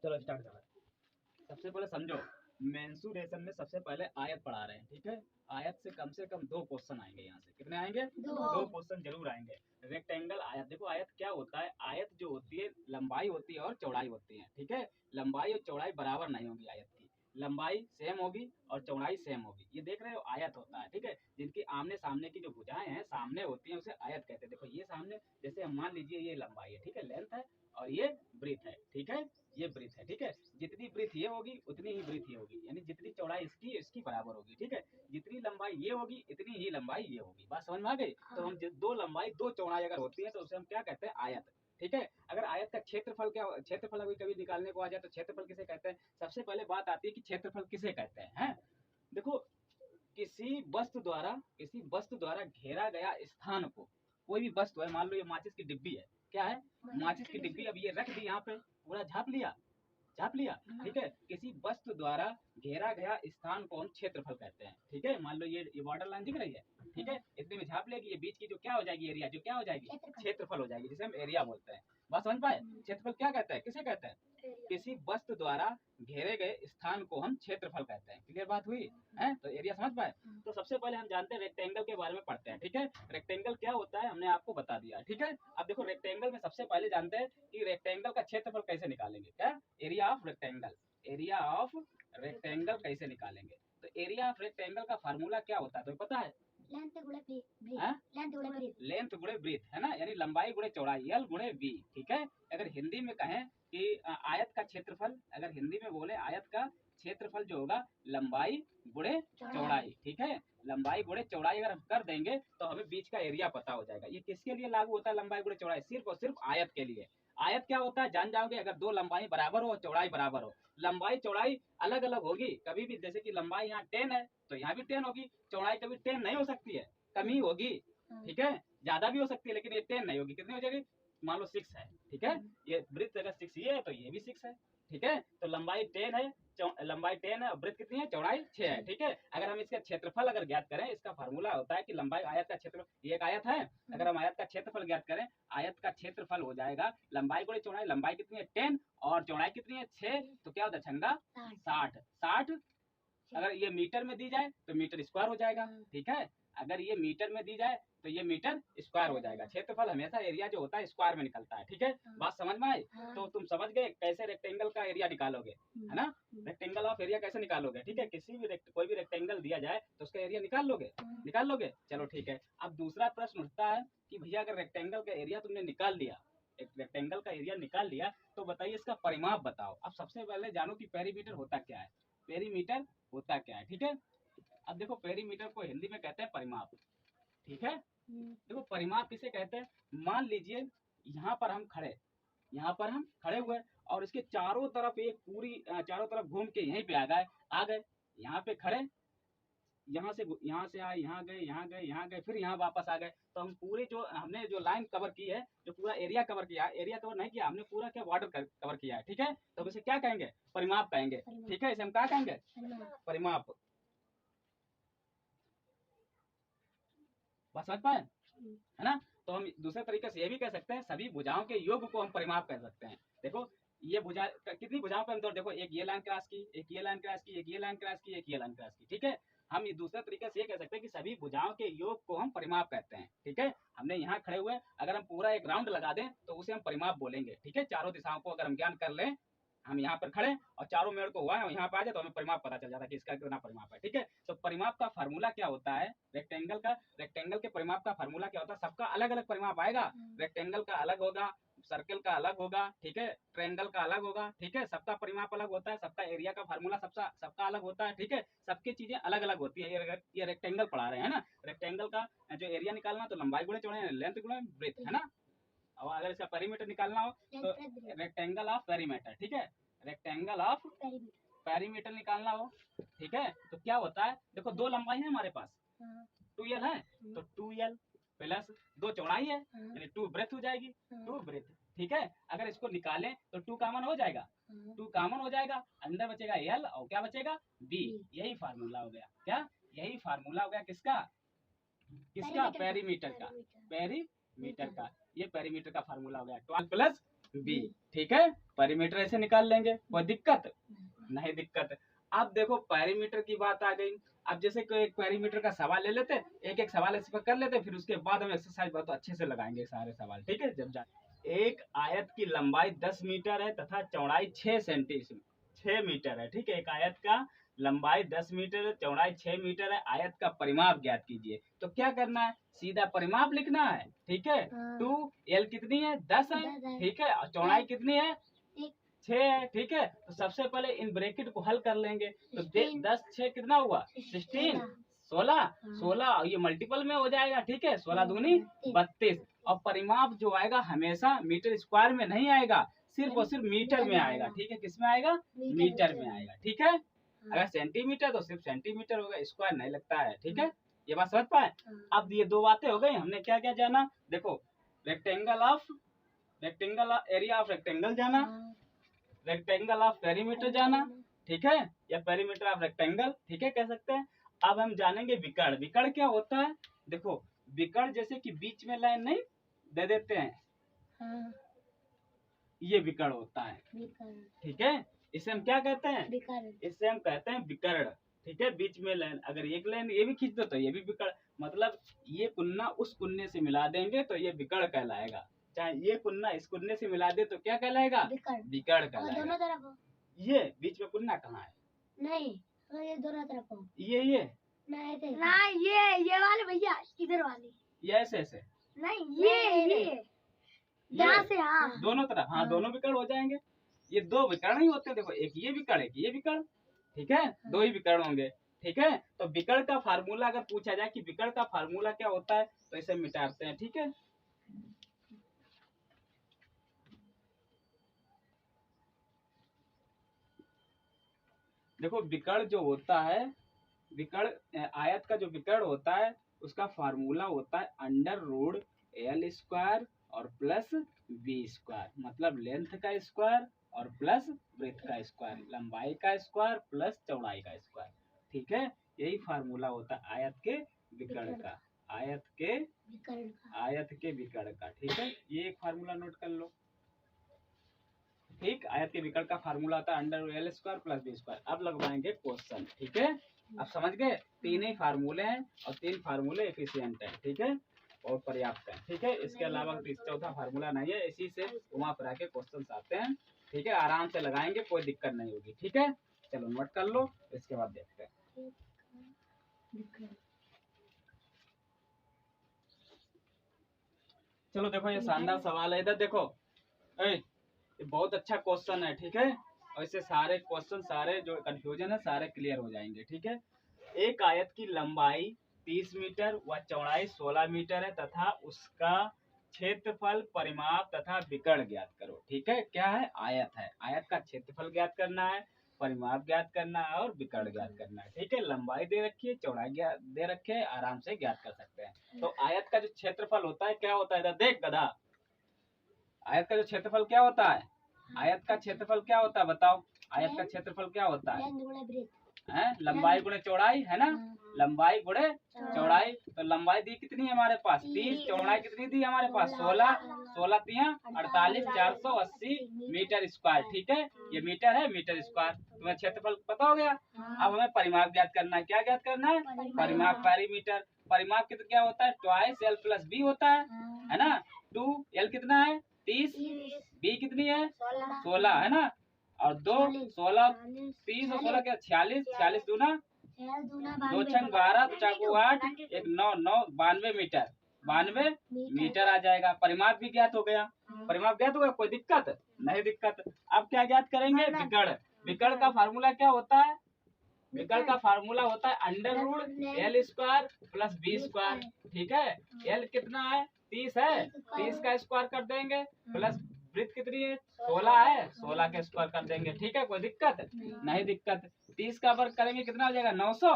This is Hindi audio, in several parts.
चलो स्टार्ट करो। सबसे पहले समझो, मेंसुरेशन में सबसे पहले आयत पढ़ा रहे हैं, ठीक है। आयत से कम 2 क्वेश्चन आएंगे। यहाँ से कितने आएंगे? 2 क्वेश्चन जरूर आएंगे। रेक्टेंगल आयत, देखो आयत क्या होता है। आयत जो होती है लंबाई होती है और चौड़ाई होती है, ठीक है। लंबाई और चौड़ाई बराबर नहीं होगी आयत की, लंबाई सेम होगी और चौड़ाई सेम होगी। ये देख रहे हो, आयत होता है, ठीक है। जिनकी आमने सामने की जो भुजाएं हैं सामने होती हैं उसे आयत कहते हैं। देखो ये सामने, जैसे हम मान लीजिए ये लंबाई है, ठीक है, लेंथ है, और ये ब्रीथ है, ठीक है, ये ब्रीथ है, ठीक है। जितनी ब्रीथ ये होगी उतनी ही ब्रीथ ये होगी, यानी जितनी चौड़ाई इसकी बराबर होगी, ठीक है। जितनी लंबाई ये होगी इतनी ही लंबाई ये होगी। बात समझ में आ गई? तो हम दो लंबाई दो चौड़ाई अगर होती है तो उसे हम क्या कहते हैं? आयत, ठीक है। अगर आयत का क्षेत्रफल क्या, क्षेत्रफल अभी कभी निकालने को आ जाए तो क्षेत्रफल किसे कहते हैं? सबसे पहले बात आती है कि क्षेत्रफल किसे कहते हैं। देखो, किसी वस्तु द्वारा घेरा गया स्थान को, कोई भी वस्तु है, मान लो ये माचिस की डिब्बी है, क्या है? माचिस की डिब्बी। अब ये रख दी यहाँ पे, पूरा झाँप लिया, ठीक है। किसी वस्तु द्वारा घेरा गया स्थान को हम क्षेत्रफल कहते हैं, ठीक है। मान लो ये बॉर्डर लाइन दिख रही है, ठीक है। इतने में झाँप लेगी, ये बीच की जो क्या हो जाएगी? एरिया, जो क्या हो जाएगी? क्षेत्रफल हो जाएगी, जिसे हम एरिया बोलते हैं। बात समझ पाए? क्षेत्रफल क्या कहते हैं, किसे कहते हैं? किसी वस्तु द्वारा घेरे गए स्थान को हम क्षेत्रफल कहते हैं। क्लियर बात हुई है? तो एरिया समझ पाए? तो सबसे पहले हम जानते हैं रेक्टेंगल के बारे में पढ़ते हैं, ठीक है। रेक्टेंगल क्या होता है हमने आपको बता दिया, ठीक है। अब देखो, रेक्टेंगल में सबसे पहले जानते हैं कि रेक्टेंगल का क्षेत्रफल कैसे निकालेंगे। क्या? Area of rectangle, area of rectangle कैसे निकालेंगे? तो एरिया ऑफ रेक्टेंगल का फार्मूला क्या होता है, तो पता है? लेंथ गुणे ब्रीथ, है ना, यानी लंबाई गुणे चौड़ाई, एल गुणे वी, ठीक है। अगर हिंदी में कहें कि आयत का क्षेत्रफल, अगर हिंदी में बोले आयत का क्षेत्रफल जो होगा लंबाई गुणे चौड़ाई, ठीक है। लंबाई गुणे चौड़ाई अगर हम कर देंगे तो हमें बीच का एरिया पता हो जाएगा। ये किसके लिए लागू होता है लंबाई गुणे चौड़ाई? सिर्फ और सिर्फ आयत के लिए। आयत क्या होता है जान जाओगे, अगर दो लंबाई बराबर हो, चौड़ाई बराबर हो। लंबाई चौड़ाई अलग अलग होगी कभी भी, जैसे कि लंबाई यहाँ 10 है तो यहाँ भी 10 होगी। चौड़ाई कभी 10 नहीं हो सकती है, कमी होगी, ठीक है। ज्यादा भी हो सकती है लेकिन ये 10 नहीं होगी। कितनी हो जाएगी? मान लो 6 है, ठीक है। ये ब्रेथ अगर 6 ये है तो ये भी 6 है, ठीक है। तो लंबाई 10 है, लंबाई 10 है और ब्रेथ कितनी है? चौड़ाई 6 है, ठीक है। अगर हम इसका क्षेत्रफल अगर ज्ञात करें, इसका फार्मूला होता है कि लंबाई आयत का क्षेत्रफल, ये एक आयत है, अगर हम आयत का क्षेत्रफल ज्ञात करें, आयत का क्षेत्रफल हो जाएगा लंबाई गुणे चौड़ाई। लंबाई कितनी है? 10 और चौड़ाई कितनी है? 6, तो क्या होता है? छंगा 60। अगर ये मीटर में दी जाए तो मीटर स्क्वायर हो जाएगा, ठीक है। अगर ये मीटर में दी जाए तो ये मीटर स्क्वायर हो जाएगा। क्षेत्रफल हमेशा एरिया जो होता है स्क्वायर में निकलता है, ठीक है। बात समझ में आई? तो तुम समझ गए कैसे रेक्टेंगल का एरिया निकालोगे, है ना। रेक्टेंगल ऑफ एरिया कैसे निकालोगे, ठीक है। किसी भी कोई भी रेक्टेंगल दिया जाए तो उसका एरिया निकाल लोगे। चलो ठीक है। अब दूसरा प्रश्न उठता है कि भैया अगर रेक्टेंगल का एरिया तुमने निकाल लिया, एक रेक्टेंगल का एरिया निकाल लिया, तो बताइए इसका परिमाप बताओ। अब सबसे पहले जानो कि पेरीमीटर होता क्या है, पेरीमीटर होता क्या है, ठीक है। अब देखो, पेरीमीटर को हिंदी में कहते हैं परिमाप, ठीक है। देखो परिमाप किसे कहते हैं? मान लीजिए यहाँ पर हम खड़े हुए और इसके चारों तरफ एक पूरी चारों तरफ घूम के यहीं पे आ गए यहाँ पे खड़े, यहाँ से आए, यहाँ गए, फिर यहाँ वापस आ गए। तो हम पूरी जो हमने जो लाइन कवर की है, जो पूरा एरिया कवर किया, एरिया कवर नहीं किया हमने, पूरा क्या बॉर्डर कवर किया है, ठीक है। तो हम इसे क्या कहेंगे? परिमाप कहेंगे, ठीक है। इसे हम क्या कहेंगे? परिमाप। बात समझ पाए, है ना। तो हम दूसरे तरीके से ये भी कह सकते हैं, सभी भुजाओं के योग को हम परिमाप कह सकते हैं। देखो ये भुजा कितनी भुजाओं पे अंतर, देखो एक ये लाइन क्रॉस की, एक ये लाइन क्रॉस की, एक ये लाइन क्रॉस की, एक ये लाइन क्रॉस की, ठीक है। हम दूसरे तरीके से ये कह सकते हैं कि सभी भुजाओं के योग को हम परिमाप कहते हैं, ठीक है। हमने यहाँ खड़े हुए, अगर हम पूरा एक राउंड लगा दें तो उसे हम परिमाप बोलेंगे, ठीक है। चारों दिशाओं को अगर हम ज्ञान कर लें, हम यहाँ पर खड़े और चारों मेड़ को हुआ है, यहाँ पे आ जाए तो हमें परिमाप पता चल जाता है कि इसका कितना परिमाप है, ठीक है। तो परिमाप का फार्मूला क्या होता है? रेक्टेंगल के परिमाप का फार्मूला क्या होता है? सबका अलग अलग परिमाप आएगा। रेक्टेंगल का अलग होगा, सर्कल का अलग होगा, ठीक है, ट्रायंगल का अलग होगा, ठीक है। सबका परिमाप अलग होता है, सबका एरिया का फार्मूला सबका अलग होता है, ठीक है। सबकी चीजें अलग अलग होती है। ये रेक्टेंगल पढ़ा रहे हैं ना, रेक्टेंगल का जो एरिया निकालना तो लंबाई गुणे चौड़ाई, लेंथ गुणे ब्रेथ, है ना। और अगर इसका पेरीमीटर निकालना हो तो रेक्टेंगल ऑफ पेरीमीटर, ठीक है। रेक्टेंगल ऑफ पेरीमीटर निकालना हो, ठीक है, तो क्या होता है? देखो दो लंबाई है हमारे पास, 2l है, तो 2l प्लस 2 चौड़ाई है, यानी 2 ब्रेथ हो जाएगी, 2 ब्रेथ, ठीक है। अगर इसको निकालें तो 2 कॉमन हो जाएगा, 2 कॉमन हो जाएगा, अंदर बचेगा l और क्या बचेगा? b। यही फार्मूला हो गया, क्या? यही फार्मूला हो गया किसका? पेरीमीटर का, पेरीमीटर का। ये पेरीमीटर का फार्मूला हो गया। 12 प्लस बी। ठीक है, पेरीमीटर ऐसे निकाल लेंगे, कोई दिक्कत नहीं दिक्कत। अब देखो पेरीमीटर की बात आ गई। अब जैसे कोई एक पेरीमीटर का सवाल ले लेते, एक एक सवाल ऐसे कर लेते, फिर उसके बाद हम एक्सरसाइज बहुत अच्छे से लगाएंगे सारे सवाल। ठीक है, जब जा एक आयत की लंबाई 10 मीटर है तथा चौड़ाई 6 मीटर है। ठीक है, एक आयत का लंबाई 10 मीटर है, चौड़ाई 6 मीटर है। आयत का परिमाप ज्ञात कीजिए। तो क्या करना है, सीधा परिमाप लिखना है। ठीक है, 2l कितनी है, 10 है। ठीक है, और चौड़ाई कितनी है, 6 है। ठीक है, तो सबसे पहले इन ब्रैकेट को हल कर लेंगे। तो 10 6 कितना हुआ, 16, 16 और ये मल्टीपल में हो जाएगा। ठीक है, 16 दूनी 32। और परिमाप जो आएगा हमेशा मीटर स्क्वायर में नहीं आएगा, सिर्फ और सिर्फ मीटर में आएगा। ठीक है, किस में आएगा, मीटर में आएगा। ठीक है, अगर सेंटीमीटर तो सिर्फ सेंटीमीटर होगा, स्क्वायर नहीं लगता है। ठीक है, ये बात समझ पाए। अब ये दो बातें हो गई, हमने क्या क्या जाना, देखो रेक्टेंगल एरिया ऑफ रेक्टेंगल जाना, रेक्टेंगल ऑफ पेरीमीटर जाना। ठीक है, या पेरीमीटर ऑफ रेक्टेंगल, ठीक है, कह सकते हैं। अब हम जानेंगे विकर्ण। विकर्ण क्या होता है, देखो विकर्ण जैसे कि बीच में लाइन नहीं दे देते हैं, ये विकर्ण होता है। ठीक है, इसे हम क्या कहते हैं, इसे हम कहते हैं विकर्ण। ठीक है, बीच में लाइन, अगर एक लाइन ये भी खींच दो तो ये भी विकर्ण, मतलब ये कुन्ना उस कुन्ने से मिला देंगे तो ये विकर्ण कहलाएगा। चाहे ये कुन्ना इस कुन्ने से मिला दे तो क्या कहलाएगा, विकर्ण कहलाएगा। ये बीच में कुन्ना कहाँ है, नहीं ये दोनों तरफ, ये नहीं, ये वाले भैया, इधर वाले, ये ऐसे नहीं, ये यहाँ से, हाँ दोनों तरफ, हाँ दोनों विकर्ण हो जाएंगे। ये दो विकर्ण ही होते हैं, देखो एक ये विकर्ण एक ये विकर्ण। ठीक है, दो ही विकर्ण होंगे। ठीक है, तो विकर्ण का फार्मूला अगर पूछा जाए कि विकर्ण का फार्मूला क्या होता है तो इसे मिटाते हैं। ठीक है, देखो विकर्ण जो होता है, विकर्ण आयत का जो विकर्ण होता है उसका फार्मूला होता है अंडर रूट एल स्क्वायर और प्लस बी स्क्वायर, मतलब लेंथ का स्क्वायर और प्लस ब्रेथ का स्क्वायर, लंबाई का स्क्वायर प्लस चौड़ाई का स्क्वायर। ठीक है, यही फार्मूला होता है आयत के विकर्ण का, आयत के विकर्ण का। ठीक है, ये एक फार्मूला नोट कर लो। ठीक, आयत के विकर्ण का फार्मूला होता है under L square plus B square. अब लगवाएंगे क्वेश्चन। ठीक है, अब समझ गए, तीन ही फार्मूले हैं और तीन फार्मूले एफिशिएंट हैं। ठीक है, और पर्याप्त है। ठीक है, इसके अलावा चौथा फार्मूला नहीं है, इसी से घुमा फिरा के क्वेश्चन आते हैं। ठीक है, आराम से लगाएंगे, कोई दिक्कत नहीं होगी। ठीक है, चलो नोट कर लो, इसके बाद देखते हैं। चलो देखो, ये शानदार सवाल है, इधर देखो, ये बहुत अच्छा क्वेश्चन है। ठीक है, और इससे सारे क्वेश्चन, सारे जो कंफ्यूजन है सारे क्लियर हो जाएंगे। ठीक है, एक आयत की लंबाई 30 मीटर व चौड़ाई 16 मीटर है तथा उसका क्षेत्रफल, परिमाप तथा विकर्ण ज्ञात करो। ठीक है, क्या है, आयत है, आयत का क्षेत्रफल ज्ञात करना है, परिमाप ज्ञात करना है और विकर्ण ज्ञात करना है। ठीक है, लंबाई दे रखी है, चौड़ाई दे रखे है, आराम से ज्ञात कर सकते हैं। तो आयत का जो क्षेत्रफल होता है क्या होता है, इधर देख गधा, आयत का जो क्षेत्रफल क्या होता है, आयत का क्षेत्रफल क्या होता है बताओ, आयत का क्षेत्रफल क्या होता है, लंबाई गुणे चौड़ाई, है ना, लंबाई गुणे चौड़ाई। तो लंबाई दी कितनी है हमारे पास 30, चौड़ाई कितनी दी हमारे पास 16, 16 तिया 48, 480 मीटर स्क्वायर। ठीक है, ये मीटर है, मीटर स्क्वायर। तुम्हें क्षेत्रफल पता हो गया। अब हमें परिमाप ज्ञात करना है, क्या ज्ञात करना है, परिमाप, पेरीमीटर। परिमाप कितना क्या होता है, ट्वाइस एल प्लस बी होता है ना। 2l कितना है 30, बी कितनी है 16, है ना, और 2 16 30 और 16 क्या 46, 46 दूना 2 छंग 12, तो चाकू 8, 1 9 9 92 मीटर, 92 मीटर आ जाएगा। परिमाप भी ज्ञात हो गया, परिमाप ज्ञात हो गया, कोई दिक्कत नहीं दिक्कत। अब क्या ज्ञात करेंगे, विकर्ण। विकर्ण का फार्मूला क्या होता है, विकर्ण का फार्मूला होता है under root L square plus B square. ठीक है, एल कितना है 30 है, 30 का स्क्वायर कर देंगे, प्लस वृत्त कितनी है 16 है, 16 का स्क्वायर कर देंगे। ठीक है, कोई दिक्कत नहीं दिक्कत। 30 का वर्ग करेंगे कितना हो जाएगा 900।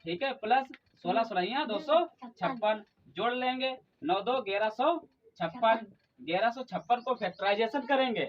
ठीक है, प्लस 16 16 256 जोड़ लेंगे, 9 2 1156, 1156 को फैक्टराइजेशन करेंगे।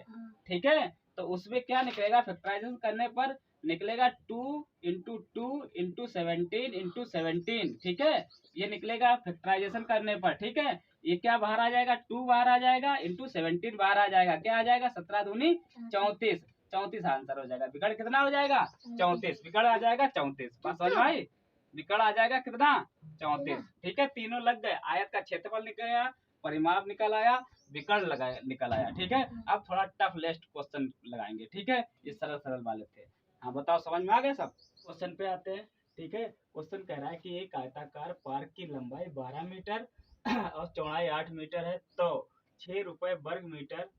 ठीक है, तो उसमें क्या निकलेगा, फैक्टराइजेशन करने पर निकलेगा 2 इंटू 2 इंटू 17 इंटू 17। ठीक है, ये निकलेगा फैक्टराइजेशन करने पर। ठीक है, ये क्या बाहर आ जाएगा, 2 बाहर आ जाएगा इंटू 17 बाहर आ जाएगा, क्या आ जाएगा 17 दूनी 34, 34 आंसर हो जाएगा। विकर्ण कितना हो जाएगा 34, विकर्ण आ जाएगा 34। बात समझ में आई, विकर्ण आ जाएगा कितना 34। ठीक है, तीनों लग गए, आयत का क्षेत्रफल निकल आया, परिमाप निकल आया, विकर्ण लगाया निकल आया। ठीक है, अब थोड़ा टफ लेस्ट क्वेश्चन लगाएंगे। ठीक है, ये सरल सरल वाले थे। हाँ बताओ, समझ में आ गया सब। क्वेश्चन पे आते हैं। ठीक है, क्वेश्चन कह रहा है कि एक आयताकार पार्क की लंबाई 12 मीटर और चौड़ाई 8 मीटर है, तो 6 रुपए वर्ग मीटर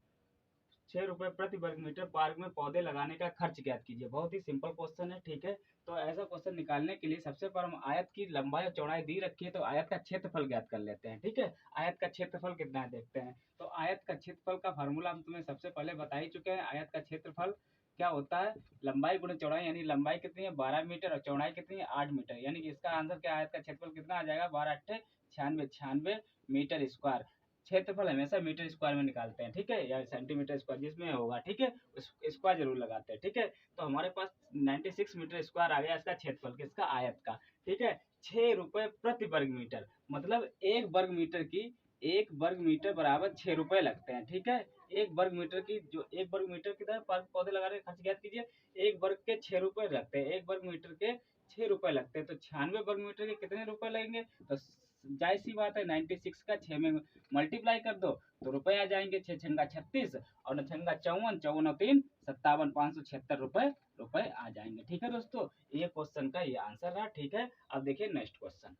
6 रुपए प्रति वर्ग मीटर पार्क में पौधे लगाने का खर्च ज्ञात कीजिए। बहुत ही सिंपल क्वेश्चन है। ठीक है, तो ऐसा क्वेश्चन निकालने के लिए सबसे पहले हम आयत की लंबाई और चौड़ाई दी रखी है, तो आयत का क्षेत्रफल ज्ञात कर लेते हैं। ठीक है, आयत का क्षेत्रफल कितना है देखते हैं। तो आयत का क्षेत्रफल का फार्मूला हम तुम्हें सबसे पहले बता ही चुके हैं। आयत का क्षेत्रफल क्या होता है, लंबाई गुणे चौड़ाई, यानी लंबाई कितनी है 12 मीटर और चौड़ाई कितनी है 8 मीटर, यानी कि इसका आंसर क्या, आयत का क्षेत्रफल कितना आ जाएगा 12 8 96 96 मीटर स्क्वायर। क्षेत्रफल हमेशा मीटर स्क्वायर में निकालते हैं। ठीक है, या सेंटीमीटर स्क्वायर जिसमें होगा। ठीक है, स्क्वायर जरूर लगाते हैं। ठीक है, तो हमारे पास 96 मीटर स्क्वायर आ गया इसका क्षेत्रफल, किसका, आयत का। ठीक है, 6 रुपए प्रति वर्ग मीटर, मतलब एक वर्ग मीटर की, एक वर्ग मीटर बराबर 6 रुपए लगते हैं। ठीक है, एक वर्ग मीटर की, जो एक वर्ग मीटर की तरह पार्क पौधे लगाने का खर्च ज्ञात कीजिए। एक वर्ग के 6 रुपए लगते हैं, एक वर्ग मीटर के 6 रुपए लगते हैं, तो 96 वर्ग मीटर के कितने रुपए लगेंगे। तो जाहिर सी बात है 96 का 6 में मल्टीप्लाई कर दो तो रुपए आ जाएंगे, 6 छंगा 36 और 9 छंगा 54, 54 और 3 57, 576 रुपए आ जाएंगे। ठीक है दोस्तों, ये क्वेश्चन का ये आंसर रहा। ठीक है, अब देखिए नेक्स्ट क्वेश्चन।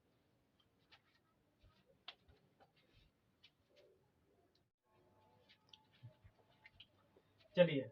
चलिए,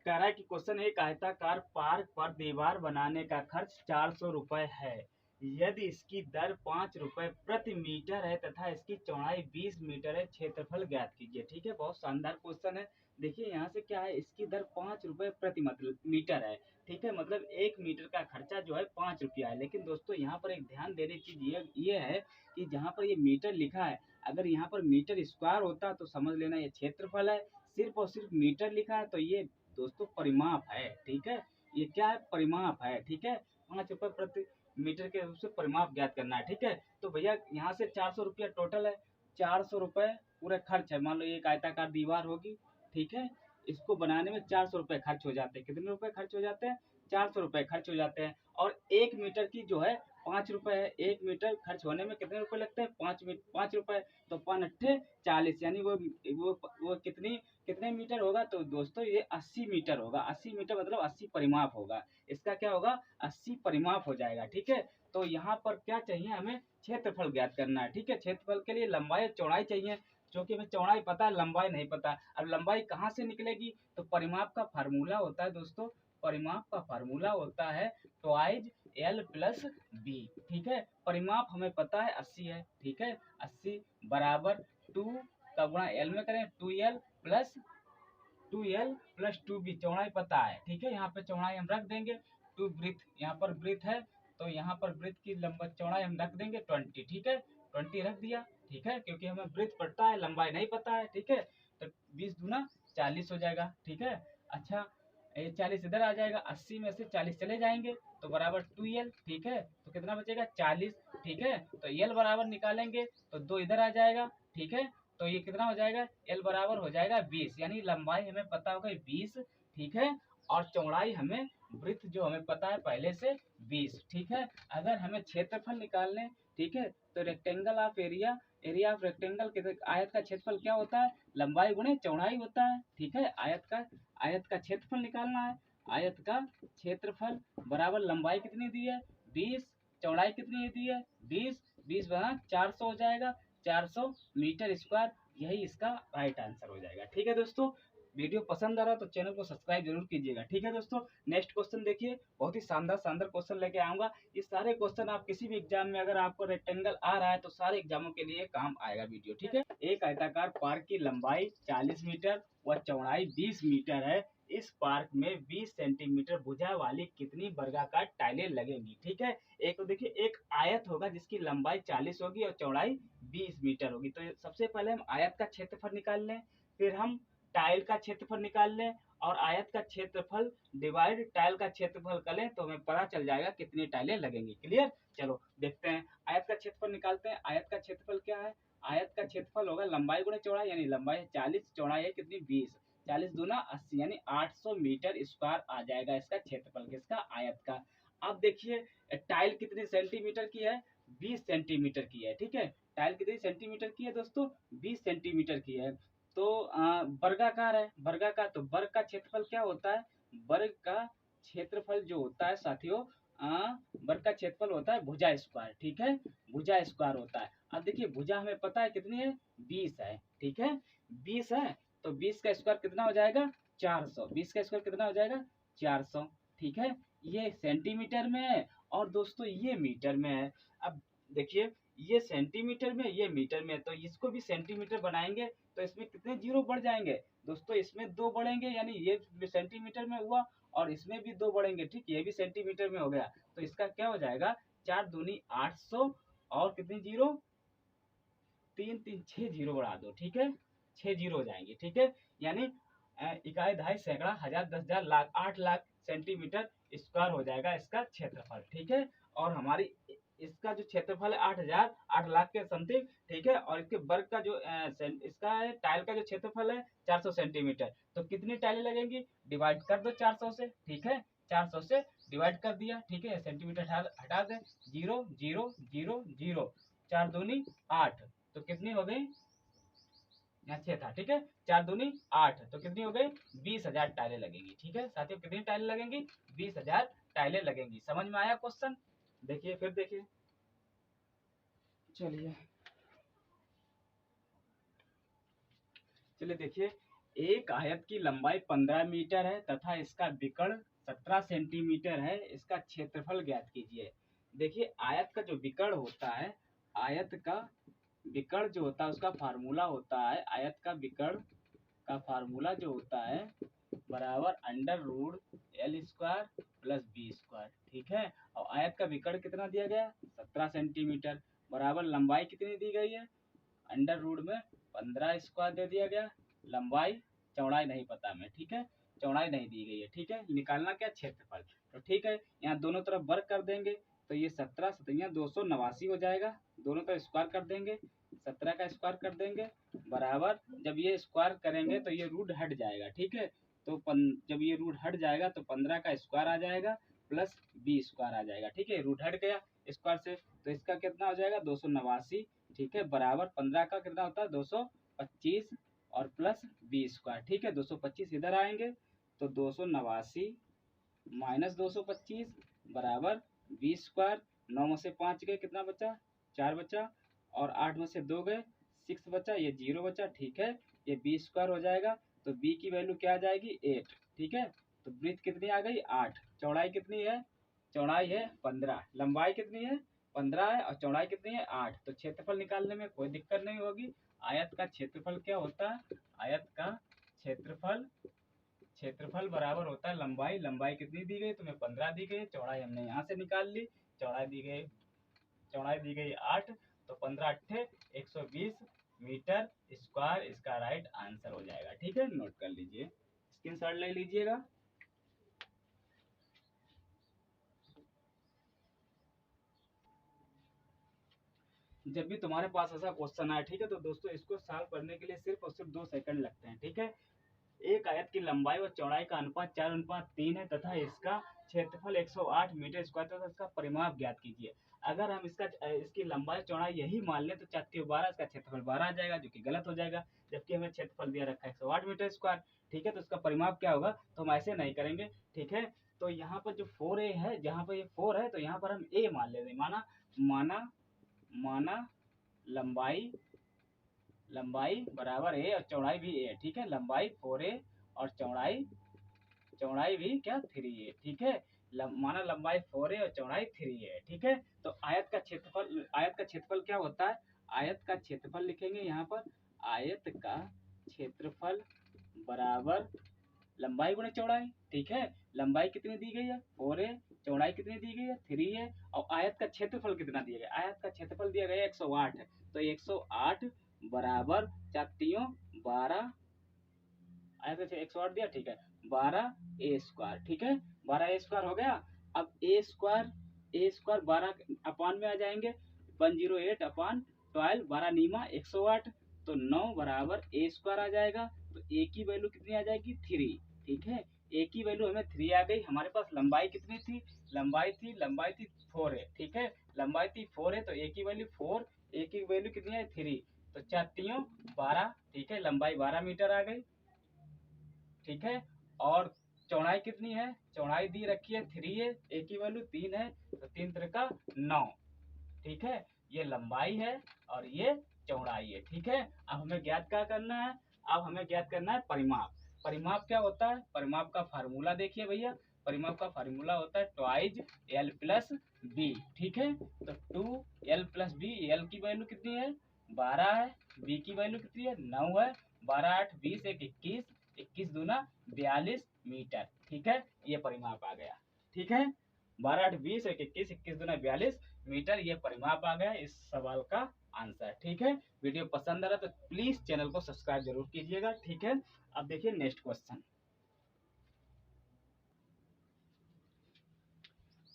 कह रहा है कि क्वेश्चन, एक आयताकार पार्क पर दीवार बनाने का खर्च 400 रुपए है, यदि इसकी दर 5 रुपए प्रति मीटर है तथा इसकी चौड़ाई 20 मीटर है, क्षेत्रफल ज्ञात कीजिए। ठीक है, बहुत शानदार क्वेश्चन है। देखिए यहाँ से क्या है, इसकी दर 5 रुपए प्रति मतलब मीटर है। ठीक है, मतलब 1 मीटर का खर्चा जो है 5 रुपया है। लेकिन दोस्तों यहाँ पर एक ध्यान देने की चीज ये है कि जहाँ पर ये मीटर लिखा है, अगर यहाँ पर मीटर स्क्वायर होता तो समझ लेना ये क्षेत्रफल है। सिर्फ और सिर्फ मीटर लिखा है तो ये दोस्तों परिमाप है। ठीक है, ये क्या है, परिमाप है। ठीक है, 5 रुपए प्रति मीटर के रूप से परिमाप ज्ञात करना है। ठीक है, तो भैया यहाँ से 400 रुपया टोटल है, 400 रुपए पूरे खर्च है। मान लो एक आयताकार दीवार होगी। ठीक है, इसको बनाने में 400 रुपए खर्च हो जाते हैं। कितने रुपए खर्च हो जाते हैं, 400 रुपए खर्च हो जाते हैं। और 1 मीटर की जो है 5 रुपए है, 1 मीटर खर्च होने में कितने रुपए लगते हैं, 5 रुपए। तो 5 अट्ठे 40, यानी वो कितने मीटर होगा, तो दोस्तों ये 80 मीटर होगा। 80 मीटर मतलब 80 परिमाप होगा, इसका क्या होगा 80 परिमाप हो जाएगा। ठीक है, तो यहाँ पर क्या चाहिए, हमें क्षेत्रफल ज्ञात करना है। ठीक है, क्षेत्रफल के लिए लंबाई और चौड़ाई चाहिए, क्योंकि हमें चौड़ाई पता है, लंबाई नहीं पता। अब लंबाई कहाँ से निकलेगी, तो परिमाप का फार्मूला होता है दोस्तों, परिमाप का फार्मूला होता है ट्वाइज एल प्लस बी। ठीक है, परिमाप हमें पता है 80 है। ठीक है, 80 बराबर 2 का गुणा एल में करें, 2l प्लस 2b, चौड़ाई पता है। ठीक है, यहाँ पे चौड़ाई हम रख देंगे 2 ब्रीथ, यहाँ पर ब्रीथ है तो यहाँ पर ब्रीथ की लंबाई चौड़ाई हम रख देंगे 20। ठीक है, 20 रख दिया। ठीक है, क्योंकि हमें ब्रीथ पता है, लंबाई नहीं पता है। ठीक है, तो 20 दूना 40 हो जाएगा। ठीक है, अच्छा ये 40 इधर आ जाएगा, 80 में से 40 चले जाएंगे तो बराबर 2l। ठीक है, तो कितना बचेगा 40। ठीक है, तो l बराबर निकालेंगे तो 2 इधर आ जाएगा। ठीक है, तो ये कितना हो जाएगा, l बराबर हो जाएगा 20, यानी लंबाई हमें पता होगा 20। ठीक है, और चौड़ाई हमें वृत्त जो हमें पता है पहले से 20। ठीक है, अगर हमें क्षेत्रफल निकालने, ठीक है, तो rectangle of area, area of rectangle के आयत का क्षेत्रफल क्या होता है, लंबाई गुणे चौड़ाई होता है। ठीक है, आयत का क्षेत्रफल निकालना है। आयत का क्षेत्रफल बराबर लंबाई कितनी दी है 20, चौड़ाई कितनी दी है 20, 20 बना 400 हो जाएगा, 400 मीटर स्क्वायर, यही इसका राइट आंसर हो जाएगा। ठीक है दोस्तों, वीडियो पसंद आ रहा तो चैनल को सब्सक्राइब जरूर कीजिएगा। ठीक है दोस्तों, नेक्स्ट क्वेश्चन देखिए, बहुत ही शानदार शानदार क्वेश्चन लेके आऊंगा। ये सारे क्वेश्चन आप किसी भी एग्जाम में अगर आपको रेक्टेंगल आ रहा है तो सारे एग्जामों के लिए काम आएगा वीडियो। ठीक है, एक आयताकार पार्क की लंबाई 40 मीटर व चौड़ाई 20 मीटर है, इस पार्क में 20 सेंटीमीटर भुजा वाली कितनी वर्गाकार टाइलें लगेंगी। ठीक है, एक तो देखिए, एक आयत होगा जिसकी लंबाई 40 होगी और चौड़ाई 20 मीटर होगी। तो सबसे पहले हम आयत का क्षेत्रफल निकाल लें, फिर हम टाइल का क्षेत्रफल निकाल लें और आयत का क्षेत्रफल डिवाइड टाइल का क्षेत्रफल करें तो हमें पता चल जाएगा कितनी टाइलें लगेंगी। क्लियर, चलो देखते हैं, आयत का क्षेत्रफल निकालते हैं। आयत का क्षेत्रफल क्या है, आयत का क्षेत्रफल होगा लंबाई गुणे चौड़ाई, यानी लंबाई है 40, चौड़ाई है कितनी 20, 40 दूना 80, यानी 800 मीटर स्क्वायर आ जाएगा इसका क्षेत्रफल, किसका आयत का। अब देखिए टाइल कितनी सेंटीमीटर की है, 20 सेंटीमीटर की है, ठीक है। टाइल कितनी सेंटीमीटर की है दोस्तों, 20 सेंटीमीटर की है। तो वर्गाकार है, वर्गाकार, तो वर्ग का क्षेत्रफल क्या होता है, वर्ग का क्षेत्रफल जो होता है साथियों, वर्ग का क्षेत्रफल होता है भुजा स्क्वायर, ठीक है, भुजा स्क्वायर होता है। अब देखिए भुजा हमें पता है कितनी है, 20 है, ठीक है, 20 है, तो 20 का स्क्वायर कितना हो जाएगा 400, 20 का स्क्वायर कितना हो जाएगा 400, ठीक है। ये सेंटीमीटर में है और दोस्तों ये मीटर में है। अब देखिए ये सेंटीमीटर में, ये मीटर में है, तो इसको भी सेंटीमीटर बनाएंगे तो इसमें कितने जीरो बढ़ जाएंगे दोस्तों, इसमें 2 बढ़ेंगे, यानी ये सेंटीमीटर में हुआ और इसमें भी 2 बढ़ेंगे, ठीक, ये भी सेंटीमीटर में हो गया। तो इसका क्या हो जाएगा 4 दूनी 800 और कितनी जीरो, 3 3 6 जीरो बढ़ा दो, ठीक है, 6 जीरो हो जाएंगे, ठीक है। यानी इकाई दहाई सैकड़ा हजार 10,000 लाख 8 लाख सेंटीमीटर स्क्वायर हो जाएगा इसका क्षेत्रफल, ठीक है। और हमारी इसका जो क्षेत्रफल है 8,000 8 लाख के समथिंग, ठीक है। और इसके वर्ग का जो इसका है टाइल का जो क्षेत्रफल है 400 सेंटीमीटर, तो कितनी टाइलें लगेंगी, डिवाइड कर दो 400 से, ठीक है, 400 से डिवाइड कर दिया, ठीक है, सेंटीमीटर हटा दे, 0 0 0 0, 4 दूनी 8, तो कितनी हो गई, यहाँ 6 था, ठीक है, 4 दूनी 8, तो कितनी हो गई 20,000 टाइलें लगेंगी, ठीक है साथियों, कितनी टाइलें लगेंगी 20,000 टाइलें लगेंगी। समझ में आया क्वेश्चन, देखिए फिर देखिए, चलिए चलिए देखिए, एक आयत की लंबाई 15 मीटर है तथा इसका विकर्ण 17 सेंटीमीटर है, इसका क्षेत्रफल ज्ञात कीजिए। देखिए आयत का जो विकर्ण होता है, आयत का विकर्ण जो होता है उसका फार्मूला होता है, आयत का विकर्ण का फार्मूला जो होता है बराबर under root L square plus B square, ठीक है। और आयत का विकर्ण कितना दिया गया 17 सेंटीमीटर, बराबर लंबाई कितनी दी गई है, अंडर रूट में 15 स्क्वायर दे दिया गया, लंबाई चौड़ाई नहीं पता हमें, ठीक है, चौड़ाई नहीं दी गई है, ठीक है, निकालना क्या क्षेत्रफल, तो ठीक है यहाँ दोनों तरफ वर्ग कर देंगे, तो ये 17 सतैया 289 हो जाएगा, दोनों तरफ स्क्वायर कर देंगे, 17 का स्क्वायर कर देंगे, बराबर जब ये स्क्वायर करेंगे तो ये रूट हट जाएगा, ठीक है। तो जब ये रूट हट जाएगा तो 15 का स्क्वायर आ जाएगा प्लस बी स्क्वायर आ जाएगा, ठीक है, रूट हट गया स्क्वायर से, तो इसका कितना हो जाएगा 289, ठीक है, बराबर 15 का कितना होता है 225 और प्लस बी स्क्वायर, ठीक है, 225 इधर आएंगे तो 289 माइनस 225 बराबर बी स्क्वायर, 9 में से 5 गए कितना बचा 4 बचा, और 8 में से 2 गए 6 बचा, ये 0 बचा, ठीक है, ये बी स्क्वायर हो जाएगा, तो बी की वैल्यू क्या आ जाएगी 8, ठीक है। तो ब्रीथ कितनी आ गई 8, चौड़ाई कितनी है, चौड़ाई है 15, लंबाई कितनी है 15 है और चौड़ाई कितनी है 8, तो क्षेत्रफल निकालने में कोई दिक्कत नहीं होगी। आयत का क्षेत्रफल क्या होता है, आयत का क्षेत्रफल, क्षेत्रफल बराबर होता है लंबाई, लंबाई कितनी दी गई तुम्हें 15 दी गई, चौड़ाई हमने यहाँ से निकाल ली, चौड़ाई दी गई, चौड़ाई दी गई 8, तो 15 अट्ठे 120 मीटर स्क्वायर इसका राइट आंसर हो जाएगा, ठीक है, नोट कर लीजिए, स्क्रीनशॉट ले लीजिएगा। जब भी तुम्हारे पास ऐसा क्वेश्चन आए, ठीक है, तो दोस्तों इसको सॉल्व करने के लिए सिर्फ और सिर्फ 2 सेकंड लगते हैं, ठीक है। एक आयत की लंबाई और चौड़ाई का अनुपात 4:3 है तथा इसका क्षेत्रफल 108 मीटर स्क्वायर तथा इसका परिमाप ज्ञात कीजिए। अगर हम इसकी लंबाई चौड़ाई यही मान लें तो 4×12 इसका क्षेत्रफल 12 आ जाएगा, जो कि गलत हो जाएगा, जबकि हमें क्षेत्रफल दिया रखा है 108 मीटर स्क्वायर, ठीक है, तो इसका परिमाप क्या होगा, तो हम ऐसे नहीं करेंगे, ठीक है। तो यहाँ पर जो 4a है, जहाँ पर ये 4 है तो यहाँ पर हम a मान लेते हैं, माना माना माना लंबाई, लंबाई बराबर ए और चौड़ाई भी ए, ठीक है, लंबाई 4a और चौड़ाई, चौड़ाई भी क्या 3a, ठीक है, माना लंबाई 4a और चौड़ाई 3a, ठीक है। तो आयत का क्षेत्रफल, आयत का क्षेत्रफल क्या होता है, आयत का क्षेत्रफल लिखेंगे यहाँ पर, आयत का क्षेत्रफल बराबर लंबाई गुणे चौड़ाई, ठीक है, लंबाई कितनी दी गई है 4a, चौड़ाई कितनी दी गई है 3a, और आयत का क्षेत्रफल कितना दिया गया, आयत का क्षेत्रफल दिया गया 108 है, तो 108 बराबर 4×3 = 12, आयत का 108 दिया, ठीक है, 12a स्क्वायर, ठीक है, 12a स्क्वायर हो गया। अब a स्क्वायर 12 अपान में आ जाएंगे 108 अपान 12 12 नीमा 108, तो 9 बराबर ए स्क्वायर आ जाएगा। तो ए की वैल्यू कितनी आ जाएगी 3, ठीक है। ए की वैल्यू हमें 3 आ गई। हमारे पास लंबाई कितनी थी, लंबाई थी 4 है, ठीक है। लंबाई थी 4 है, तो ए की वैल्यू 4, ए की वैल्यू कितनी है 3, तो 4 3 12, ठीक है। लंबाई 12 मीटर आ गई, ठीक है। और चौड़ाई कितनी है, चौड़ाई दी रखी है 3 है, ए की वैल्यू 3 है, तो 3 3 9, ठीक है। ये लंबाई है और ये चौड़ाई है, ठीक है। अब हमें ज्ञात क्या करना है, अब हमें ज्ञात करना है परिमाप। परिमाप क्या होता है, परिमाप का फार्मूला देखिए भैया। परिमाप का फार्मूला होता है ट्वाइज एल प्लस बी, ठीक है। तो 2l प्लस बी, एल की वैल्यू कितनी है 12 है, बी की वैल्यू कितनी है 9 है, 12 8 20 1 21, 21 दूना 42 मीटर, ठीक है। ये परिमाप आ गया, ठीक है। 12 8 20 1 21, 21 दूना 42 मीटर, ये परिमाप आ गया इस सवाल का आंसर, ठीक है। वीडियो पसंद आ रहा तो प्लीज चैनल को सब्सक्राइब जरूर कीजिएगा, ठीक है। अब देखिए नेक्स्ट क्वेश्चन।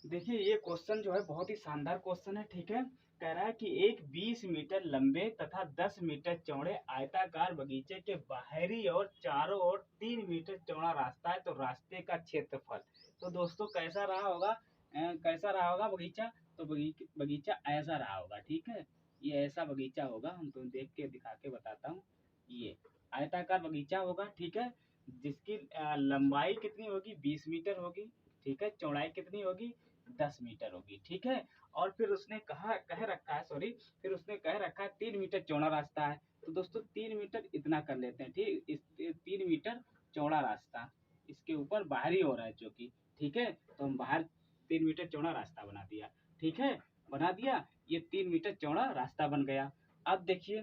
देखिए ये क्वेश्चन जो है बहुत ही शानदार क्वेश्चन है, ठीक है। कह रहा है कि एक 20 मीटर लंबे तथा 10 मीटर चौड़े आयताकार बगीचे के बाहरी और चारों ओर 3 मीटर चौड़ा रास्ता है, तो रास्ते का क्षेत्रफल। तो दोस्तों कैसा रहा होगा, कैसा रहा होगा बगीचा, तो बगीचा ऐसा रहा होगा, ठीक है। ये ऐसा बगीचा होगा, हम तुम देख के दिखा के बताता हूँ। ये आयताकार बगीचा होगा, ठीक है। जिसकी लंबाई कितनी होगी 20 मीटर होगी, ठीक है। चौड़ाई कितनी होगी 10 मीटर होगी, ठीक है। और फिर उसने कह रखा है, सॉरी, फिर उसने कह रखा है 3 मीटर चौड़ा रास्ता है। तो दोस्तों 3 मीटर इतना कर लेते हैं, ठीक। इस 3 मीटर चौड़ा रास्ता इसके ऊपर बाहरी हो रहा है जो कि, ठीक है। तो हम बाहर 3 मीटर चौड़ा रास्ता बना दिया, ठीक है। बना दिया, ये 3 मीटर चौड़ा रास्ता बन गया। अब देखिए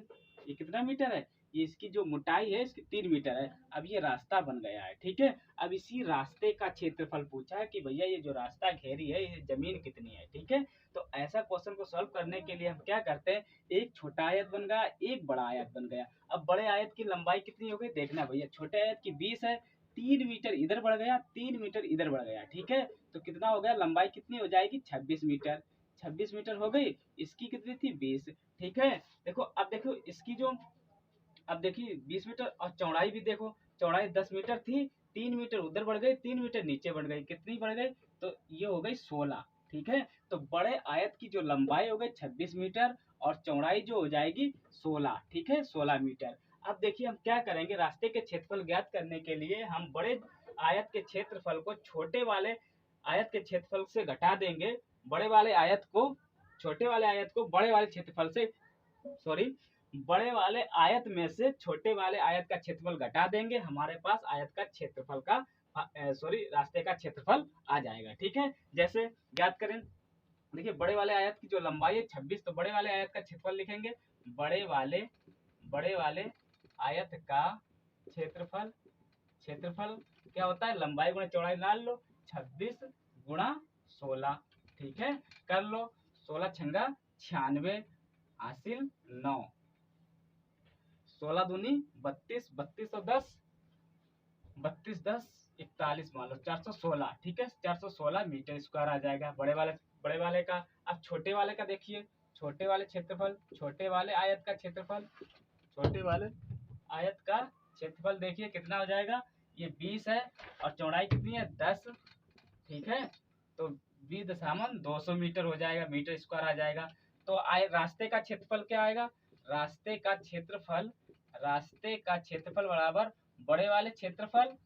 ये कितना मीटर है, ये इसकी जो मोटाई है इसकी 3 मीटर है। अब ये रास्ता बन गया है, ठीक है। अब इसी रास्ते का क्षेत्रफल पूछा है कि भैया ये जो रास्ता घेरी है ये जमीन कितनी है, ठीक है। तो ऐसा क्वेश्चन को सॉल्व करने के लिए हम क्या करते हैं, एक छोटा आयत बन गया, एक बड़ा आयत बन गया। अब बड़े आयत की लंबाई कितनी हो गई देखना भैया, छोटे आयत की 20 है, 3 मीटर इधर बढ़ गया, 3 मीटर इधर बढ़ गया, ठीक है। तो कितना हो गया, लंबाई कितनी हो जाएगी 26 मीटर, 26 मीटर हो गई। इसकी कितनी थी 20, ठीक है। देखो अब देखो इसकी जो, अब देखिए 20 मीटर, और चौड़ाई भी देखो, चौड़ाई 10 मीटर थी, 3 मीटर उधर बढ़ गई, 3 मीटर नीचे बढ़ गई, कितनी बढ़ गई, तो ये हो गई 16, ठीक है। तो बड़े आयत की जो लंबाई हो गई 26 मीटर और चौड़ाई जो हो जाएगी 16, ठीक है, 16 मीटर। अब देखिए हम क्या करेंगे, रास्ते के क्षेत्रफल ज्ञात करने के लिए हम बड़े आयत के क्षेत्रफल को छोटे वाले आयत के क्षेत्रफल से घटा देंगे, बड़े वाले आयत को छोटे वाले आयत को बड़े वाले क्षेत्रफल से, सॉरी, बड़े वाले आयत में से छोटे वाले आयत का क्षेत्रफल घटा देंगे, हमारे पास आयत का क्षेत्रफल का, सॉरी, रास्ते का क्षेत्रफल आ जाएगा, ठीक है। जैसे ज्ञात करें, देखिए बड़े वाले आयत की जो लंबाई है 26, तो बड़े वाले आयत का क्षेत्रफल लिखेंगे, बड़े वाले आयत का क्षेत्रफल, क्षेत्रफल क्या होता है, लंबाई गुणा चौड़ाई डाल लो, 26 गुणा 16, ठीक है। कर लो, 16 छंगा 96, हासिल 9, 16 दूनी 32, 32 और 10, 32 10 41, मान लो 416, ठीक है। 416 मीटर स्क्वायर आ जाएगा बड़े वाले का। अब छोटे वाले का देखिए, छोटे वाले क्षेत्रफल, छोटे वाले आयत का क्षेत्रफल, छोटे वाले आयत का क्षेत्रफल देखिए कितना हो जाएगा, ये 20 है और चौड़ाई कितनी है 10, ठीक है। तो 20 दशामन 200 मीटर हो जाएगा, मीटर स्क्वायर आ जाएगा। तो रास्ते का क्षेत्रफल क्या आएगा, रास्ते का क्षेत्रफल, रास्ते का क्षेत्रफल बराबर बड़े वाले क्षेत्रफल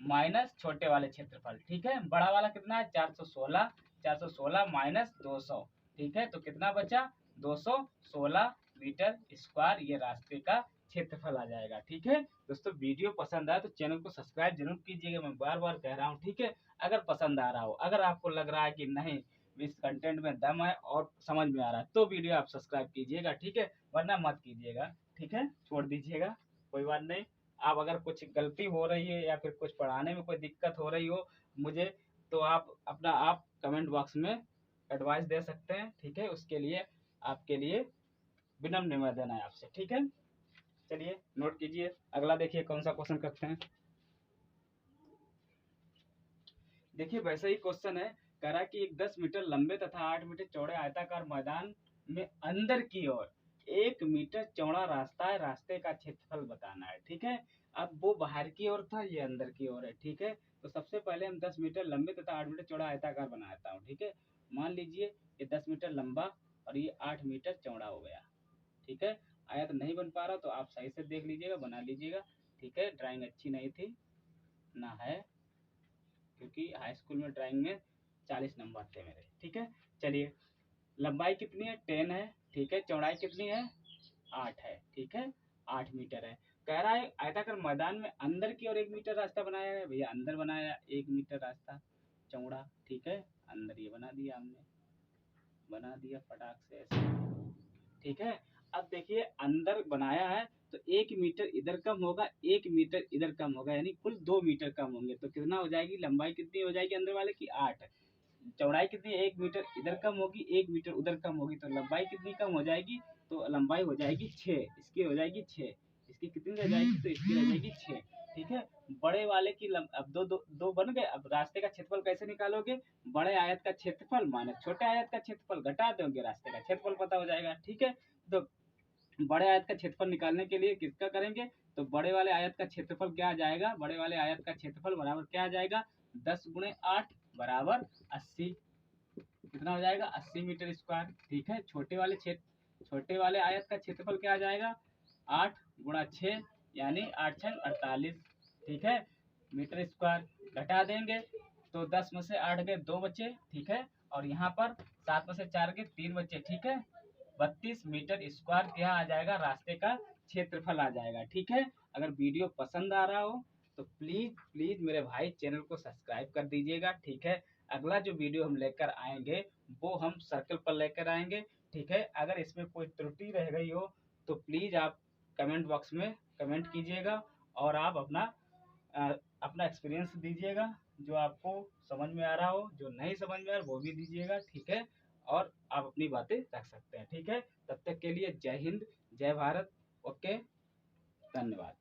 माइनस छोटे वाले क्षेत्रफल, ठीक है। बड़ा वाला कितना है 416, 416 माइनस 200, ठीक है। तो कितना बचा 216 मीटर स्क्वायर, ये रास्ते का क्षेत्रफल आ जाएगा, ठीक है। दोस्तों वीडियो पसंद आए तो चैनल को सब्सक्राइब जरूर कीजिएगा, मैं बार बार कह रहा हूँ, ठीक है। अगर पसंद आ रहा हो, अगर आपको लग रहा है कि नहीं इस कंटेंट में दम है और समझ में आ रहा है, तो वीडियो आप सब्सक्राइब कीजिएगा, ठीक है। वरना मत कीजिएगा, ठीक है, छोड़ दीजिएगा, कोई बात नहीं। आप अगर कुछ गलती हो रही है या फिर कुछ पढ़ाने में कोई दिक्कत हो रही हो मुझे, तो आप कमेंट बॉक्स में एडवाइस दे सकते हैं, ठीक है। उसके लिए आपके लिए विनम्र निवेदन है आपसे, ठीक है। चलिए नोट कीजिए, अगला देखिए कौन सा क्वेश्चन करते हैं। देखिए वैसा ही क्वेश्चन है, कह रहा है कि एक 10 मीटर लंबे तथा 8 मीटर चौड़े आयताकार मैदान में अंदर की ओर 1 मीटर चौड़ा रास्ता है, रास्ते का क्षेत्रफल बताना है, ठीक है। अब वो बाहर की ओर था, ये अंदर की ओर है, ठीक है। तो सबसे पहले हम 10 मीटर लंबे तथा 8 मीटर चौड़ा आयताकार बनाता हूँ, ठीक है। मान लीजिए ये 10 मीटर लंबा और ये 8 मीटर चौड़ा हो गया, ठीक है। आयत नहीं बन पा रहा तो आप सही से देख लीजिएगा, बना लीजिएगा, ठीक है। ड्राइंग अच्छी नहीं थी ना है, क्योंकि हाई स्कूल में ड्राइंग में 40 नंबर थे मेरे, ठीक है। चलिए, लंबाई कितनी है 10 है, ठीक है। चौड़ाई कितनी है 8 है, ठीक है। 8 मीटर है। कह रहा है आयताकार मैदान में अंदर की ओर 1 मीटर रास्ता बनाया है, भैया अंदर बनाया 1 मीटर रास्ता चौड़ा, ठीक है। अंदर ये बना दिया हमने, बना दिया फटाक से ऐसे, ठीक है। अब देखिए अंदर बनाया है तो 1 मीटर इधर कम होगा, 1 मीटर इधर कम होगा, यानी कुल 2 मीटर कम होंगे। तो कितना हो जाएगी, लंबाई कितनी हो जाएगी अंदर वाले की 8, चौड़ाई कितनी, 1 मीटर इधर कम होगी, 1 मीटर उधर कम होगी, तो लंबाई कितनी कम हो जाएगी, तो लंबाई हो जाएगी 6, इसकी हो जाएगी 6, इसकी कितनी रह जाएगी, तो इसकी रह जाएगी 6, ठीक है। बड़े वाले की अब दो बन गए। अब रास्ते का क्षेत्रफल कैसे निकालोगे, बड़े आयत का क्षेत्रफल माइनस छोटे आयत का क्षेत्रफल घटा दोगे, रास्ते का क्षेत्रफल पता हो जाएगा, ठीक है। तो बड़े आयत का क्षेत्रफल निकालने के लिए किसका करेंगे, तो बड़े वाले आयत का क्षेत्रफल क्या आ जाएगा, बड़े वाले आयत का क्षेत्रफल बराबर क्या आ जाएगा, 10 गुणे 8 बराबर 80, कितना हो जाएगा 80 मीटर स्क्वायर, ठीक है। छोटे वाले आयत का क्षेत्रफल क्या आ जाएगा, 8 गुणा 6 यानी 8 छंग 48, ठीक है, मीटर स्क्वायर। घटा देंगे तो 10 में से 8 गए 2 बचे, ठीक है। और यहाँ पर 7 में से 4 गए 3 बचे, ठीक है। 32 मीटर स्क्वायर क्या आ जाएगा, रास्ते का क्षेत्रफल आ जाएगा, ठीक है। अगर वीडियो पसंद आ रहा हो तो प्लीज प्लीज मेरे भाई चैनल को सब्सक्राइब कर दीजिएगा, ठीक है। अगला जो वीडियो हम लेकर आएंगे वो हम सर्कल पर लेकर आएंगे, ठीक है। अगर इसमें कोई त्रुटि रह गई हो तो प्लीज आप कमेंट बॉक्स में कमेंट कीजिएगा, और आप अपना एक्सपीरियंस दीजिएगा, जो आपको समझ में आ रहा हो, जो नहीं समझ में आ रहा वो भी दीजिएगा, ठीक है। और आप अपनी बातें रख सकते हैं, ठीक है। तब तक के लिए जय हिंद, जय भारत, ओके, धन्यवाद।